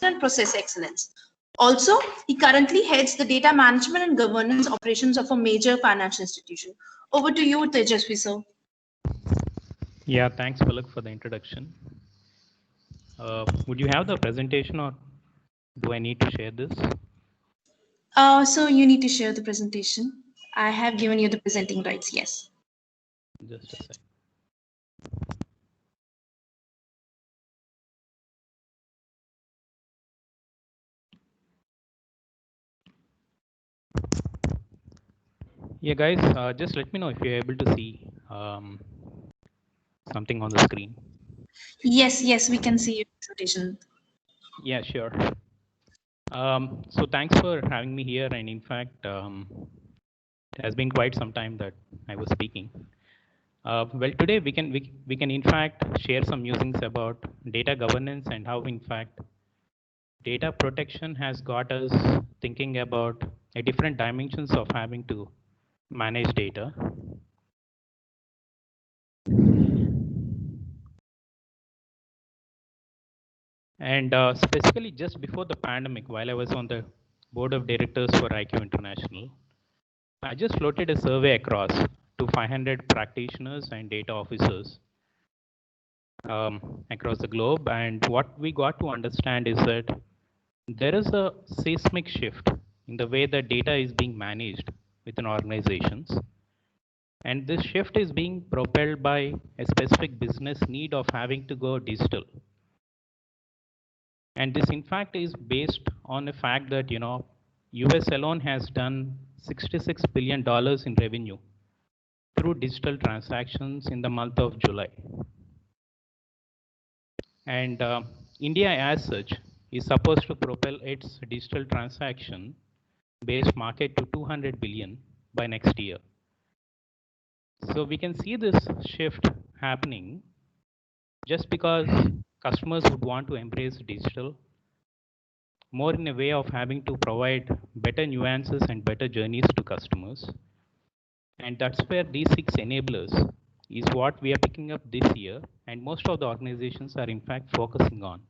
and process excellence. Also, he currently heads the data management and governance operations of a major financial institution. Over to you, Tejasvi, sir. Yeah, thanks, Palak, for the introduction. Would you have the presentation or do I need to share this? So you need to share the presentation. I have given you the presenting rights, yes. Just a sec. Yeah, guys, just let me know if you're able to see something on the screen. Yes, we can see your presentation. Yeah, sure. So thanks for having me here. And in fact, it has been quite some time that I was speaking. Well, today we can in fact share some musings about data governance and how in fact data protection has got us thinking about a different dimensions of having to manage data. And specifically just before the pandemic, while I was on the board of directors for IQ International, I just floated a survey across to 500 practitioners and data officers across the globe. And what we got to understand is that there is a seismic shift in the way that data is being managed within organizations. And this shift is being propelled by a specific business need of having to go digital. And this in fact is based on the fact that, US alone has done $66 billion in revenue through digital transactions in the month of July. And India as such is supposed to propel its digital transaction based market to 200 billion by next year. So we can see this shift happening just because customers would want to embrace digital more in a way of having to provide better nuances and better journeys to customers. And that's where these 6 enablers is what we are picking up this year, and most of the organizations are in fact focusing on.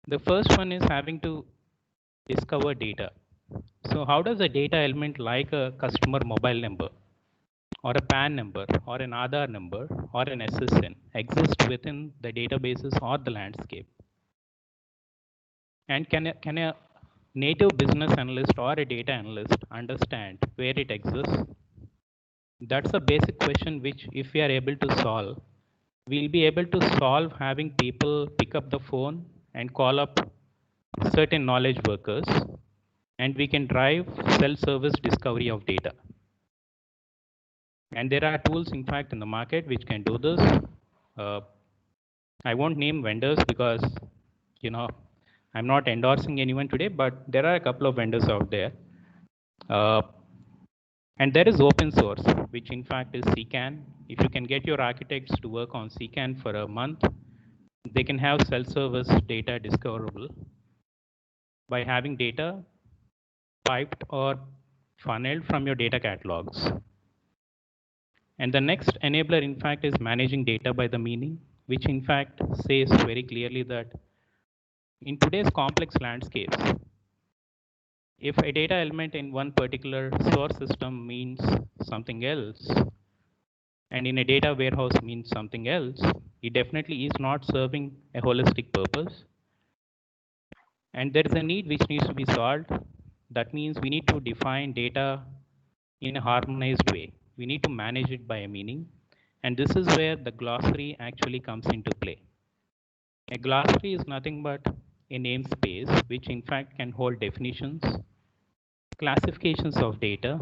The first one is having to discover data. So how does a data element like a customer mobile number or a PAN number or an Aadhaar number or an SSN exist within the databases or the landscape? And can a native business analyst or a data analyst understand where it exists? That's a basic question which, if we are able to solve, we'll be able to solve having people pick up the phone and call up certain knowledge workers, and we can drive self-service discovery of data. And there are tools, in fact, in the market which can do this. I won't name vendors because, I'm not endorsing anyone today, but there are a couple of vendors out there. And there is open source, which in fact is CCAN. If you can get your architects to work on CCAN for a month, they can have self-service data discoverable by having data piped or funneled from your data catalogs. And the next enabler, in fact, is managing data by the meaning, which in fact says very clearly that in today's complex landscapes, if a data element in one particular source system means something else, and in a data warehouse means something else, it definitely is not serving a holistic purpose. And there is a need which needs to be solved. That means we need to define data in a harmonized way. We need to manage it by a meaning. And this is where the glossary actually comes into play. A glossary is nothing but a namespace which in fact can hold definitions, classifications of data,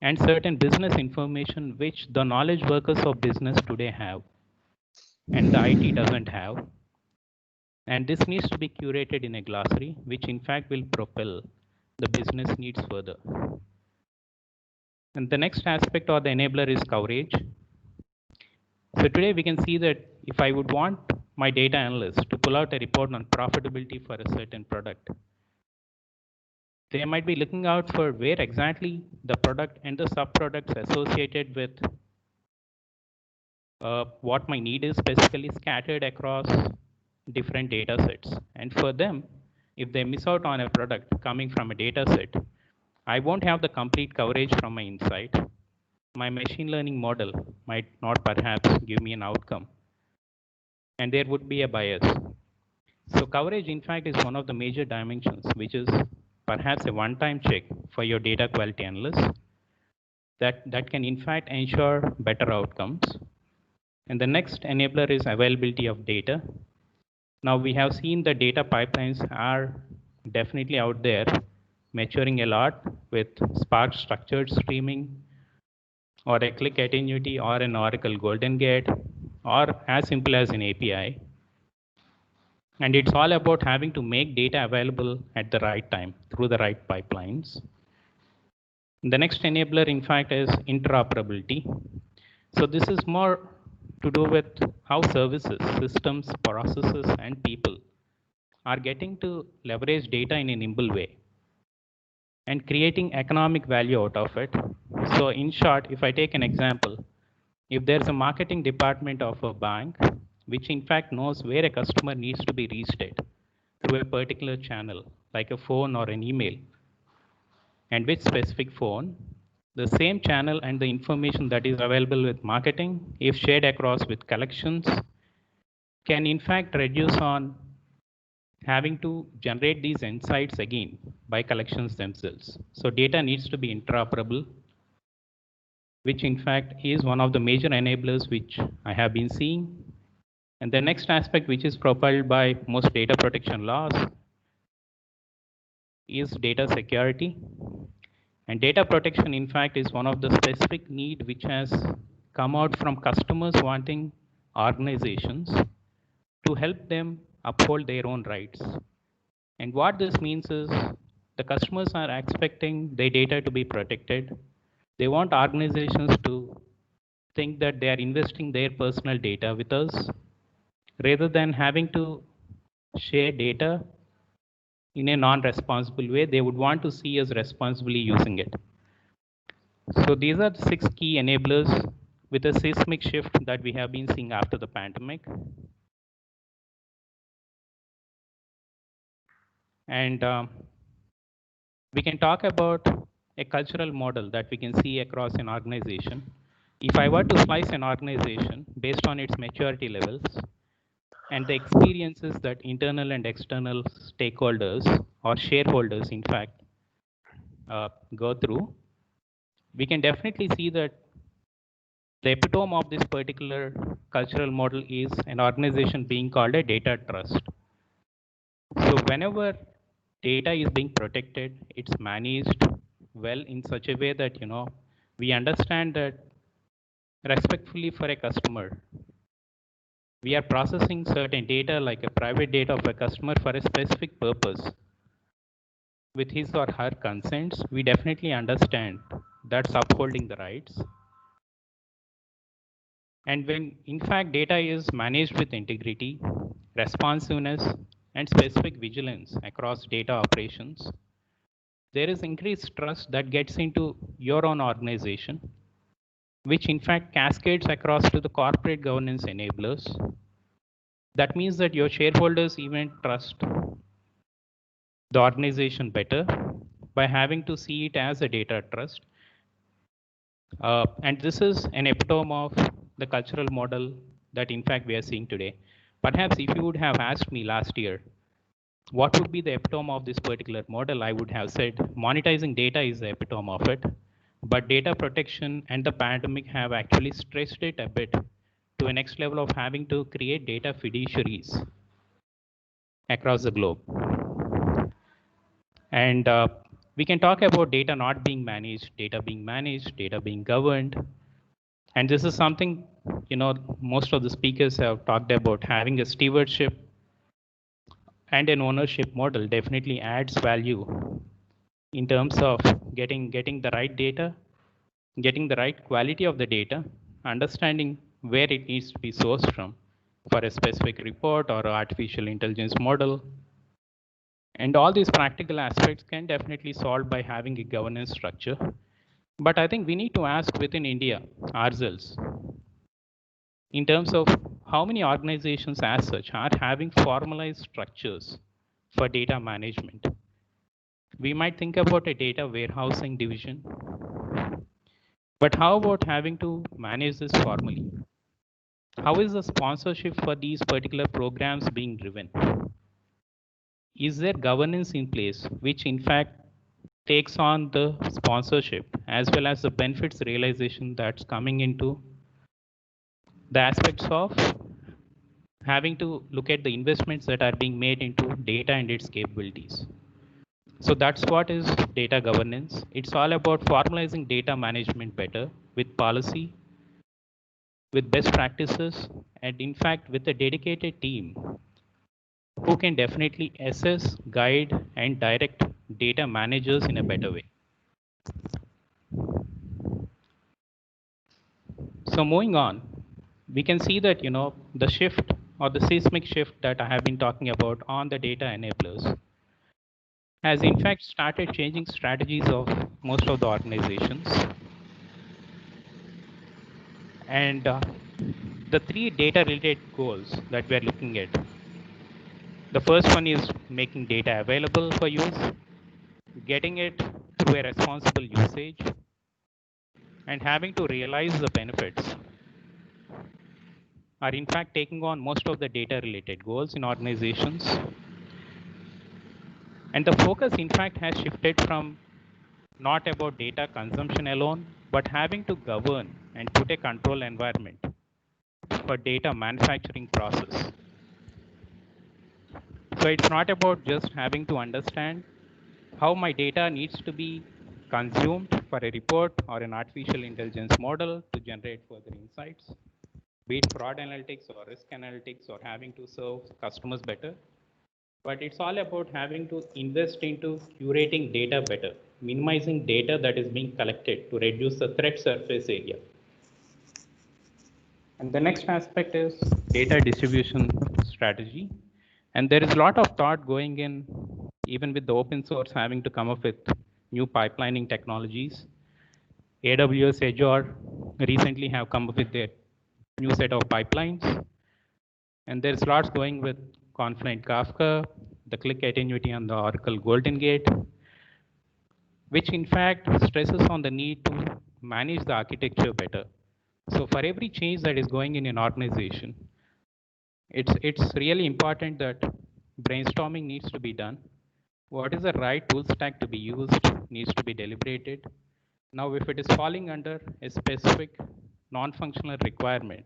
and certain business information which the knowledge workers of business today have and the IT doesn't have. And this needs to be curated in a glossary, which in fact will propel the business needs further. And the next aspect or the enabler is coverage. So today we can see that if I would want my data analyst to pull out a report on profitability for a certain product, they might be looking out for where exactly the product and the sub-products associated with what my need is specifically scattered across different data sets. And for them, if they miss out on a product coming from a data set, I won't have the complete coverage from my insight. My machine learning model might not perhaps give me an outcome, and there would be a bias. So coverage, in fact, is one of the major dimensions, which is perhaps a one-time check for your data quality analyst that can, in fact, ensure better outcomes. And the next enabler is availability of data. Now we have seen the data pipelines are definitely out there, maturing a lot with Spark structured streaming, or a Qlik Attenuity, or an Oracle Golden Gate, or as simple as an API. And it's all about having to make data available at the right time through the right pipelines. The next enabler, in fact, is interoperability. So this is more to do with how services, systems, processes, and people are getting to leverage data in a nimble way and creating economic value out of it. So in short, if I take an example, if there's a marketing department of a bank, which in fact knows where a customer needs to be reached at through a particular channel, like a phone or an email, and which specific phone, the same channel and the information that is available with marketing, if shared across with collections, can in fact reduce on having to generate these insights again by collections themselves. So data needs to be interoperable, which in fact is one of the major enablers which I have been seeing. And the next aspect, which is propelled by most data protection laws, is data security. And data protection, in fact, is one of the specific need which has come out from customers wanting organizations to help them uphold their own rights. And what this means is the customers are expecting their data to be protected. They want organizations to think that they are investing their personal data with us rather than having to share data in a non-responsible way. They would want to see us responsibly using it. So these are the 6 key enablers with a seismic shift that we have been seeing after the pandemic. And we can talk about a cultural model that we can see across an organization. If I were to slice an organization based on its maturity levels and the experiences that internal and external stakeholders or shareholders, in fact, go through, we can definitely see that the epitome of this particular cultural model is an organization being called a data trust. So whenever data is being protected, it's managed well in such a way that we understand that respectfully for a customer, we are processing certain data like a private data of a customer for a specific purpose. With his or her consents, we definitely understand that's upholding the rights. And when in fact data is managed with integrity, responsiveness, and specific vigilance across data operations, there is increased trust that gets into your own organization, which in fact cascades across to the corporate governance enablers. That means that your shareholders even trust the organization better by having to see it as a data trust. And this is an epitome of the cultural model that in fact we are seeing today. Perhaps if you would have asked me last year, what would be the epitome of this particular model, I would have said monetizing data is the epitome of it. But data protection and the pandemic have actually stressed it a bit to a next level of having to create data fiduciaries across the globe. And we can talk about data not being managed, data being governed. And this is something, most of the speakers have talked about. Having a stewardship and an ownership model definitely adds value in terms of getting the right data, getting the right quality of the data, understanding where it needs to be sourced from for a specific report or artificial intelligence model. And all these practical aspects can definitely solve by having a governance structure. But I think we need to ask within India ourselves, in terms of how many organizations as such are having formalized structures for data management? We might think about a data warehousing division, but how about having to manage this formally? How is the sponsorship for these particular programs being driven? Is there governance in place which in fact takes on the sponsorship as well as the benefits realization that's coming into the aspects of having to look at the investments that are being made into data and its capabilities? So that's what is data governance. It's all about formalizing data management better with policy, with best practices, and in fact with a dedicated team who can definitely assess, guide, and direct data managers in a better way. So moving on, we can see that the shift or the seismic shift that I have been talking about on the data enablers has in fact started changing strategies of most of the organizations. And the three data related goals that we are looking at. The first one is making data available for use, getting it through a responsible usage, and having to realize the benefits are in fact taking on most of the data related goals in organizations. And the focus in fact has shifted from not about data consumption alone, but having to govern and put a control environment for data manufacturing process. So it's not about just having to understand how my data needs to be consumed for a report or an artificial intelligence model to generate further insights, be it fraud analytics or risk analytics or having to serve customers better. But it's all about having to invest into curating data better, minimizing data that is being collected to reduce the threat surface area. And the next aspect is data distribution strategy. And there is a lot of thought going in, even with the open source having to come up with new pipelining technologies. AWS Azure recently have come up with their new set of pipelines. And there's lots going with Confluent Kafka, the Click Attenuity on the Oracle Golden Gate, which in fact stresses on the need to manage the architecture better. So for every change that is going in an organization, it's really important that brainstorming needs to be done. What is the right tool stack to be used needs to be deliberated. Now, if it is falling under a specific non-functional requirement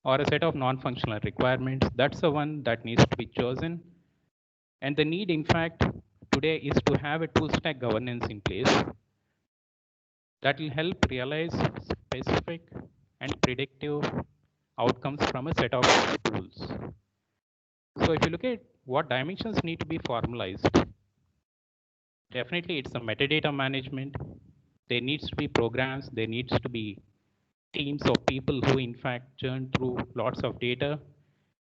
or a set of non-functional requirements, that's the one that needs to be chosen. And the need, in fact, today is to have a tool stack governance in place that will help realize specific and predictive outcomes from a set of tools. So if you look at what dimensions need to be formalized, definitely it's the metadata management. There needs to be programs, there needs to be teams of people who in fact churn through lots of data,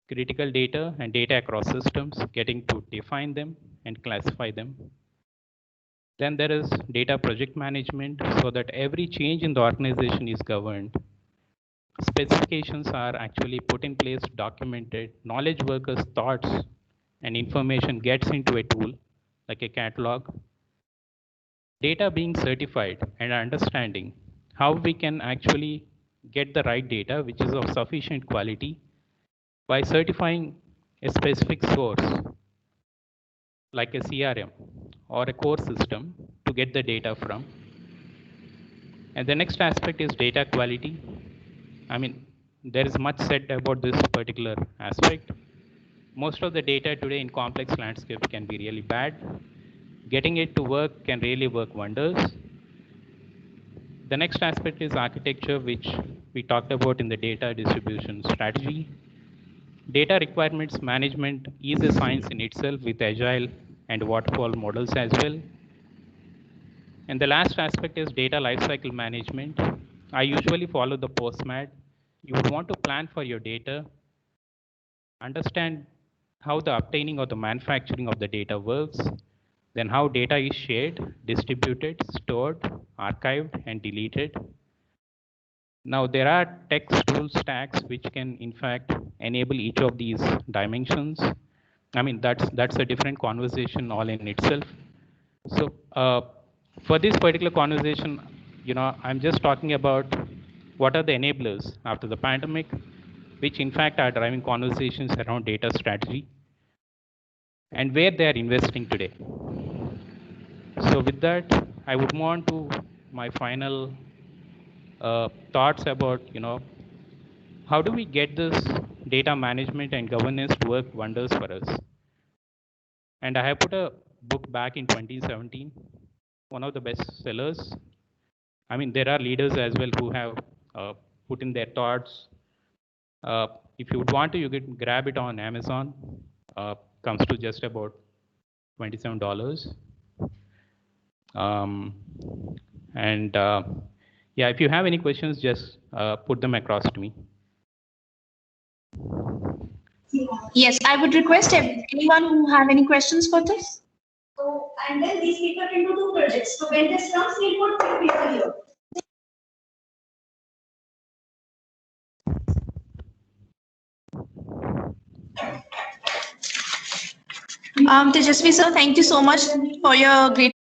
critical data and data across systems, getting to define them and classify them. Then there is data project management so that every change in the organization is governed. Specifications are actually put in place, documented, knowledge workers' thoughts and information gets into a tool like a catalog. Data being certified and understanding how we can actually get the right data which is of sufficient quality by certifying a specific source like a CRM or a core system to get the data from. And the next aspect is data quality. I mean, there is much said about this particular aspect. Most of the data today in complex landscapes can be really bad. Getting it to work can really work wonders. The next aspect is architecture, which we talked about in the data distribution strategy. Data requirements management is a science in itself with agile and waterfall models as well. And the last aspect is data lifecycle management. I usually follow the postmat. You would want to plan for your data, understand how the obtaining or the manufacturing of the data works, then how data is shared, distributed, stored, archived, and deleted. Now there are text tool stacks which can in fact enable each of these dimensions. I mean, that's a different conversation all in itself. So for this particular conversation, I'm just talking about what are the enablers after the pandemic, which in fact are driving conversations around data strategy and where they are investing today. So with that, I would move on to my final thoughts about, how do we get this data management and governance to work wonders for us? And I have put a book back in 2017, one of the best sellers. I mean, there are leaders as well who have put in their thoughts. If you would want to, you can grab it on Amazon. Comes to just about $27. Yeah, if you have any questions, just put them across to me. Yes, I would request anyone who have any questions for this. So, and then these people can do two projects. So when this comes, we put two people here. Tejasvi sir, thank you so much for your great